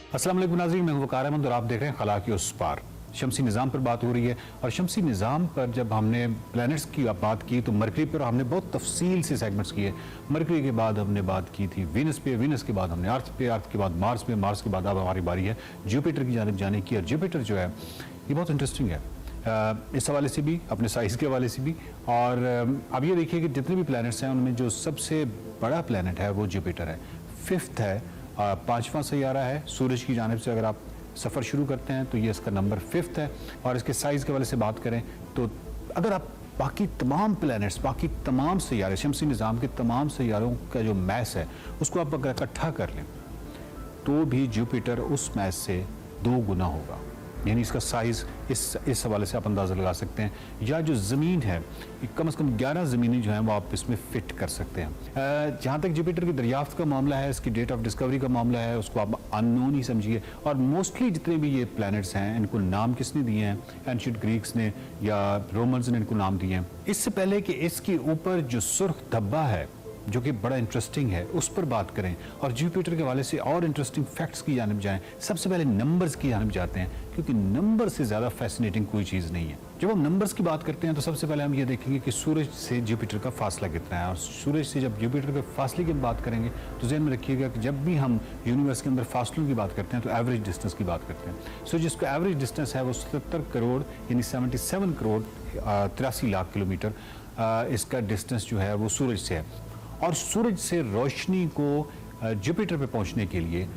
अस्सलाम वालेकुम नाज़रीन, मैं हूं वक़ार अहमद और आप देख रहे हैं खला के उस पार। शमसी निज़ाम पर बात हो रही है और शमसी निज़ाम पर जब हमने प्लैनेट्स की बात की तो मरकरी पर हमने बहुत तफसील से सेगमेंट्स किए। मरकरी के बाद हमने बात की थी वीनस पे, वीनस के बाद हमने अर्थ पे, अर्थ के बाद मार्स पे, मार्स के बाद अब हमारी बारी है जुपिटर की जानिब जाने की। और जुपिटर जो है ये बहुत इंटरेस्टिंग है इस हवाले से भी, अपने साइज़ के हवाले से भी। और अब ये देखिए कि जितने भी प्लैनेट्स हैं उनमें जो सबसे बड़ा प्लैनेट है वो जुपिटर है, फिफ्थ है, पाँचवा सैयारा है सूरज की जानिब से। अगर आप सफ़र शुरू करते हैं तो ये इसका नंबर फिफ्थ है। और इसके साइज़ के हवाले से बात करें तो अगर आप बाकी तमाम प्लैनेट्स, बाकी तमाम सैयारे, शमसी निज़ाम के तमाम सैयारों का जो मैस है उसको आप अगर इकट्ठा कर लें तो भी जुपिटर उस मैस से 2 गुना होगा। यानी इसका साइज़ इस हवाले से आप अंदाज़ा लगा सकते हैं। या जो ज़मीन है कम से कम 11 ज़मीनें जो हैं वो आप इसमें फ़िट कर सकते हैं। जहाँ तक जुपिटर की दरियाफ्त का मामला है, इसकी डेट ऑफ डिस्कवरी का मामला है, उसको आप अननोन ही समझिए। और मोस्टली जितने भी ये प्लैनेट्स हैं इनको नाम किसने दिए हैं? एंशिएंट ग्रीक्स ने या रोमन्स ने इनको नाम दिए हैं। इससे पहले कि इसके ऊपर जो सुर्ख धब्बा है जो कि बड़ा इंटरेस्टिंग है उस पर बात करें और जुपिटर के हवाले से और इंटरेस्टिंग फैक्ट्स की जानिब जाएं, सबसे पहले नंबर्स की जानिब जाते हैं, क्योंकि नंबर से ज़्यादा फैसिनेटिंग कोई चीज़ नहीं है। जब हम नंबर्स की बात करते हैं तो सबसे पहले हम ये देखेंगे कि सूरज से जुपिटर का फासला कितना है। और सूरज से जब जुपिटर के फासले की बात करेंगे तो ज़हन में रखिएगा कि जब भी हम यूनिवर्स के अंदर फासलों की बात करते हैं तो एवरेज डिस्टेंस की बात करते हैं। सो जिसका एवरेज डिस्टेंस है वो 77 करोड़ यानी 77 करोड़ 83 लाख किलोमीटर इसका डिस्टेंस जो है वो सूरज से है। और सूरज से रोशनी को जुपिटर पे पहुंचने के लिए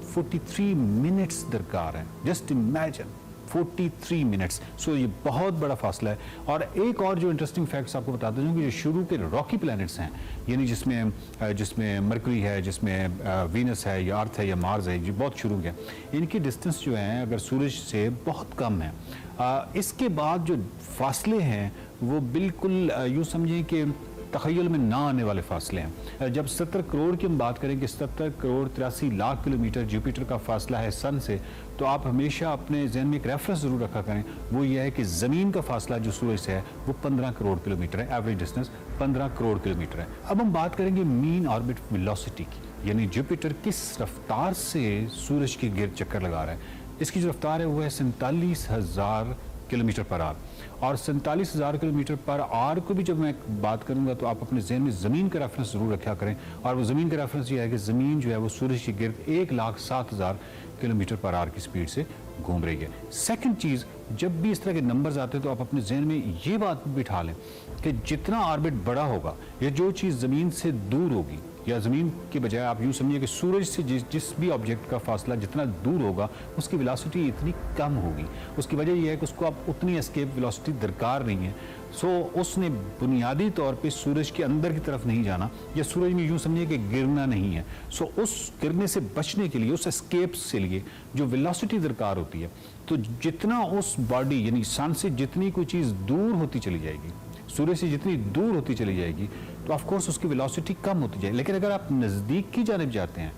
43 मिनट्स दरकार है। Just imagine 43 minutes. सो ये बहुत बड़ा फासला है। और एक और जो इंटरेस्टिंग फैक्ट्स आपको बताते हैं कि जो शुरू के रॉकी प्लैनेट्स हैं, यानी जिसमें मरकरी है, जिसमें वीनस है या अर्थ है या मार्स है, ये बहुत शुरू के, इनकी डिस्टेंस जो है अगर सूरज से बहुत कम है। इसके बाद जो फासले हैं वो बिल्कुल यूँ समझें कि तख़य्युल में ना आने वाले फासले हैं। जब 70 करोड़ की हम बात करें कि 70 करोड़ 83 लाख किलोमीटर जुपिटर का फासला है सन से, तो आप हमेशा अपने जहन में एक रेफरेंस ज़रूर रखा करें, वो ये है कि ज़मीन का फासला जो सूरज से है वो 15 करोड़ किलोमीटर है। एवरेज डिस्टेंस 15 करोड़ किलोमीटर है। अब हम बात करेंगे मीन ऑर्बिट वेलोसिटी की, यानी जुपिटर किस रफ्तार से सूरज के गिर्द चक्कर लगा रहा है। इसकी जो रफ्तार है वो है 47,000 किलोमीटर पर आवर। और 47,000 किलोमीटर पर आवर को भी जब मैं बात करूंगा तो आप अपने जहन में ज़मीन का रेफरेंस ज़रूर रखा करें। और वो ज़मीन का रेफरेंस ये है कि ज़मीन जो है वो सूरज के गिर्द 1,07,000 किलोमीटर पर आवर की स्पीड से घूम रही है। सेकंड चीज़, जब भी इस तरह के नंबर्स आते हैं तो आप अपने जहन में ये बात बिठा लें कि जितना ऑर्बिट बड़ा होगा या जो चीज़ ज़मीन से दूर होगी, या ज़मीन के बजाय आप यूँ समझिए कि सूरज से जिस भी ऑब्जेक्ट का फासला जितना दूर होगा उसकी वेलोसिटी इतनी कम होगी। उसकी वजह यह है कि उसको आप उतनी एस्केप वेलोसिटी दरकार नहीं है। सो उसने बुनियादी तौर पे सूरज के अंदर की तरफ नहीं जाना, या सूरज में यूँ समझिए कि गिरना नहीं है। सो उस गिरने से बचने के लिए, उस एस्केप से लिए जो वेलोसिटी दरकार होती है, तो जितना उस बॉडी यानी सन से जितनी कोई चीज़ दूर होती चली जाएगी, सूरज से जितनी दूर होती चली जाएगी, तो ऑफ कोर्स उसकी वेलोसिटी कम होती जाएगी। लेकिन अगर आप नज़दीक की जानिब जाते हैं,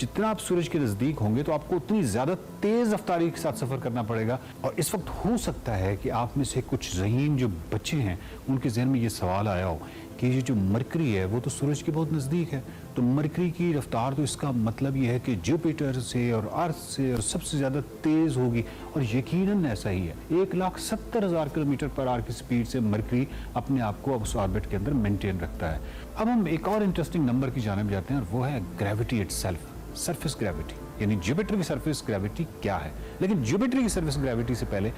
जितना आप सूरज के नज़दीक होंगे तो आपको उतनी ज़्यादा तेज़ रफ्तारी के साथ सफ़र करना पड़ेगा। और इस वक्त हो सकता है कि आप में से कुछ ज़हीन जो बच्चे हैं उनके जहन में ये सवाल आया हो कि ये जो मरकरी है वो तो सूरज के बहुत नज़दीक है, तो मरकरी की रफ्तार तो इसका मतलब ये है कि जुपिटर से और अर्थ से और सबसे ज़्यादा तेज़ होगी। और यकीनन ऐसा ही है। 1,70,000 किलोमीटर पर आवर की स्पीड से मरकरी अपने आप को उस ऑर्बिट के अंदर मेंटेन रखता है। अब हम एक और इंटरेस्टिंग नंबर की जानिब जाते हैं और वो है ग्रेविटी इटसेल्फ, सरफेस ग्रेविटी, यानी जुपिटर की सरफेस ग्रेविटी क्या है। लेकिन जुपिटर की सरफेस ग्रेविटी से पहले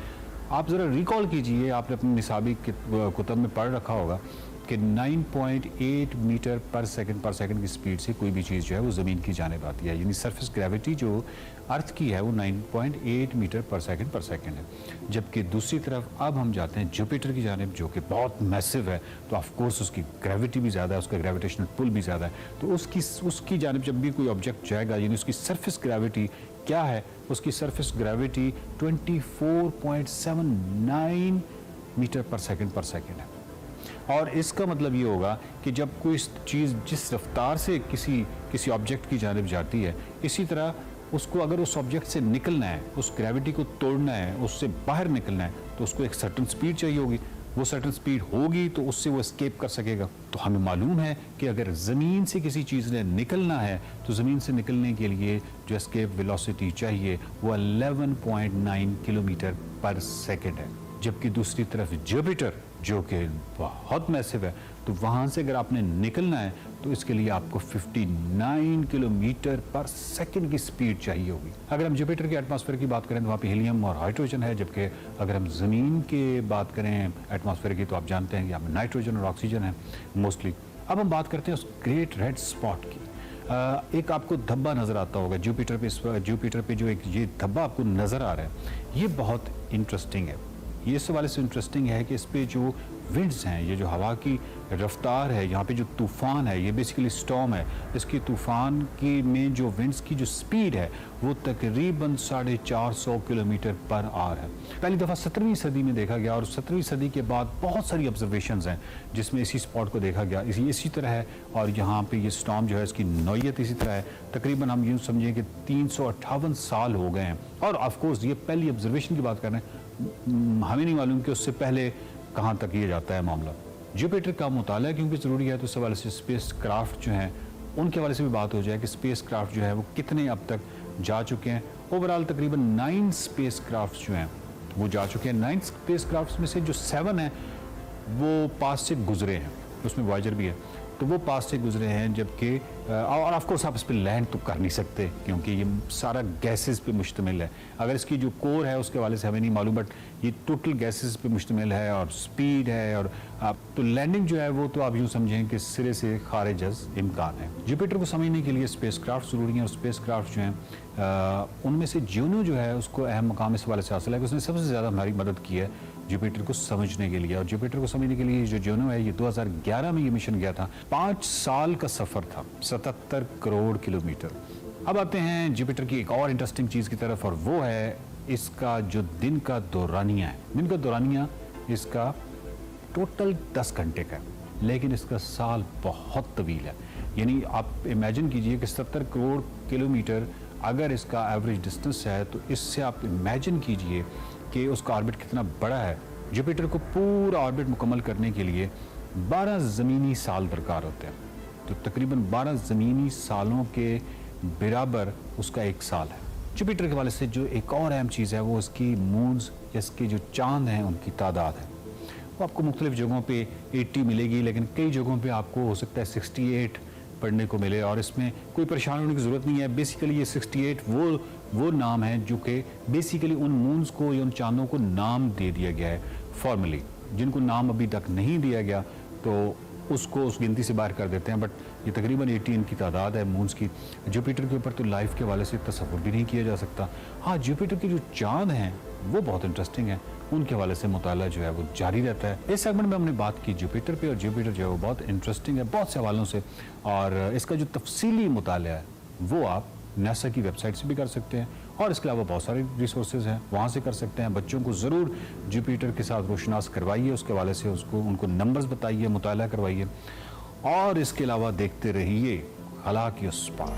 आप ज़रा रिकॉल कीजिए, आपने अपने निसाबी कुतब में पढ़ रखा होगा कि 9.8 मीटर पर सेकंड की स्पीड से कोई भी चीज़ जो है वो ज़मीन की जानिब आती है। यानी सरफेस ग्रेविटी जो अर्थ की है वो 9.8 मीटर पर सेकंड है। जबकि दूसरी तरफ अब हम जाते हैं जुपिटर की जानिब, जो कि बहुत मैसिव है, तो ऑफ कोर्स उसकी ग्रेविटी भी ज़्यादा है, उसका ग्रेविटेशनल पुल भी ज़्यादा है। तो उसकी जानिब जब भी कोई ऑब्जेक्ट जाएगा, यानी उसकी सरफेस ग्रेविटी क्या है, उसकी सरफेस ग्रेविटी 24.79 मीटर पर सेकंड है। और इसका मतलब ये होगा कि जब कोई चीज़ जिस रफ्तार से किसी ऑब्जेक्ट की जानिब जाती है, इसी तरह उसको अगर उस ऑब्जेक्ट से निकलना है, उस ग्रेविटी को तोड़ना है, उससे बाहर निकलना है, तो उसको एक सर्टन स्पीड चाहिए होगी। वो सर्टन स्पीड होगी तो उससे वो एस्केप कर सकेगा। तो हमें मालूम है कि अगर ज़मीन से किसी चीज़ ने निकलना है तो ज़मीन से निकलने के लिए जो एस्केप वेलोसिटी चाहिए वो 11.9 किलोमीटर पर सेकेंड है। जबकि दूसरी तरफ जुपिटर जो कि बहुत मैसिव है, तो वहाँ से अगर आपने निकलना है तो इसके लिए आपको 59 किलोमीटर पर सेकंड की स्पीड चाहिए होगी। अगर हम जुपिटर के एटमॉस्फेयर की बात करें तो वहाँ पे हीलियम और हाइड्रोजन है, जबकि अगर हम ज़मीन की बात करें एटमॉस्फेयर की तो आप जानते हैं कि यहाँ पे नाइट्रोजन और ऑक्सीजन है मोस्टली। अब हम बात करते हैं उस ग्रेट रेड स्पॉट की। एक आपको धब्बा नज़र आता होगा जुपिटर पे जो एक ये धब्बा आपको नज़र आ रहा है, ये बहुत इंटरेस्टिंग है। ये इस हवाले से इंटरेस्टिंग है कि इस पे जो विंड्स हैं, ये जो हवा की रफ्तार है, यहाँ पे जो तूफ़ान है, ये बेसिकली स्टॉर्म है। इसकी तूफ़ान की में जो विंड्स की जो स्पीड है वो तकरीबन 450 किलोमीटर पर आवर है। पहली दफ़ा 17वीं सदी में देखा गया और 17वीं सदी के बाद बहुत सारी ऑब्जर्वेशंस हैं जिसमें इसी स्पॉट को देखा गया, इसी तरह है। और यहाँ पे ये स्टॉर्म जो है इसकी नौयत इसी तरह है। तकरीबन हम यूँ समझें कि 358 साल हो गए हैं। और ऑफकोर्स ये पहली ऑब्जर्वेशन की बात कर रहे हैं, हमें नहीं मालूम कि उससे पहले कहाँ तक ये जाता है मामला। जुपिटर का मुताला क्योंकि ज़रूरी है तो इस हवाले से स्पेस क्राफ्ट जो हैं उनके हवाले से भी बात हो जाए कि स्पेस क्राफ्ट जो है वो कितने अब तक जा चुके हैं। ओवरऑल तकरीबन 9 स्पेस क्राफ्ट जो हैं वो जा चुके हैं। 9 स्पेस क्राफ्ट में से जो 7 हैं वो पास से गुजरे हैं, उसमें वॉयेजर भी है, तो वो पास से गुजरे हैं। जबकि और ऑफकोर्स आप इस पर लैंड तो कर नहीं सकते क्योंकि ये सारा गैसेस पे मुश्तमिल है। अगर इसकी जो कोर है उसके हवाले से हमें नहीं मालूम, बट ये टोटल गैसेस पे मुश्तमिल है और स्पीड है। और आप तो लैंडिंग जो है वो तो आप यूँ समझें कि सिरे से खारिज अज़ इम्कान है। जुपिटर को समझने के लिए स्पेस क्राफ्ट ज़रूरी हैं और स्पेस क्राफ्ट जो हैं उनमें से ज्यूनो जो है उसको अहम मकाम इस हवाले से हासिल है कि उसने सबसे ज़्यादा हमारी मदद की है जुपिटर को समझने के लिए। और जुपिटर को समझने के लिए जो ज्यूनो है ये 2011 में ये मिशन गया था। 5 साल का सफ़र था, 77 करोड़ किलोमीटर। अब आते हैं जुपिटर की एक और इंटरेस्टिंग चीज़ की तरफ, और वो है इसका जो दिन का दौरानिया है। दिन का दौरानिया इसका टोटल 10 घंटे का है, लेकिन इसका साल बहुत तवील है। यानी आप इमेजिन कीजिए कि 70 करोड़ किलोमीटर अगर इसका एवरेज डिस्टेंस है तो इससे आप इमेजिन कीजिए कि उसका ऑर्बिट कितना बड़ा है। जुपिटर को पूरा ऑर्बिट मुकम्मल करने के लिए 12 ज़मीनी साल दरकार होते हैं, तो तकरीबन 12 ज़मीनी सालों के बराबर उसका एक साल है। जुपिटर के हवाले से जो एक और अहम चीज़ है वो इसकी मून्स या इसके जो चांद हैं उनकी तादाद है। वो आपको मुख्तलिफ जगहों पे 80 मिलेगी, लेकिन कई जगहों पे आपको हो सकता है 68 पढ़ने को मिले। और इसमें कोई परेशान होने की ज़रूरत नहीं है। बेसिकली ये 68 वो नाम है जो कि बेसिकली उन मून्स को या उन चांदों को नाम दे दिया गया है फॉर्मली। जिनको नाम अभी तक नहीं दिया गया तो उसको उस गिनती से बाहर कर देते हैं, बट ये तकरीबन 18 की तादाद है मून्स की। जुपिटर के ऊपर तो लाइफ के हवाले से तसव्वुर भी नहीं किया जा सकता। हाँ, जुपिटर के जो चांद हैं वो बहुत इंटरेस्टिंग है, उनके हवाले से मुताला जो है वो जारी रहता है। इस सेगमेंट में हमने बात की जुपिटर पे, और जुपिटर जो है वो बहुत इंटरेस्टिंग है बहुत से हवालों से। और इसका जो तफसीली मुताला है वो आप नासा की वेबसाइट से भी कर सकते हैं, और इसके अलावा बहुत सारे रिसोर्सेज हैं वहाँ से कर सकते हैं। बच्चों को ज़रूर जुपिटर के साथ रोशनास करवाइए, उसके हवाले से उनको नंबर्स बताइए, मुताला करवाइए, और इसके अलावा देखते रहिए खला के उस पार।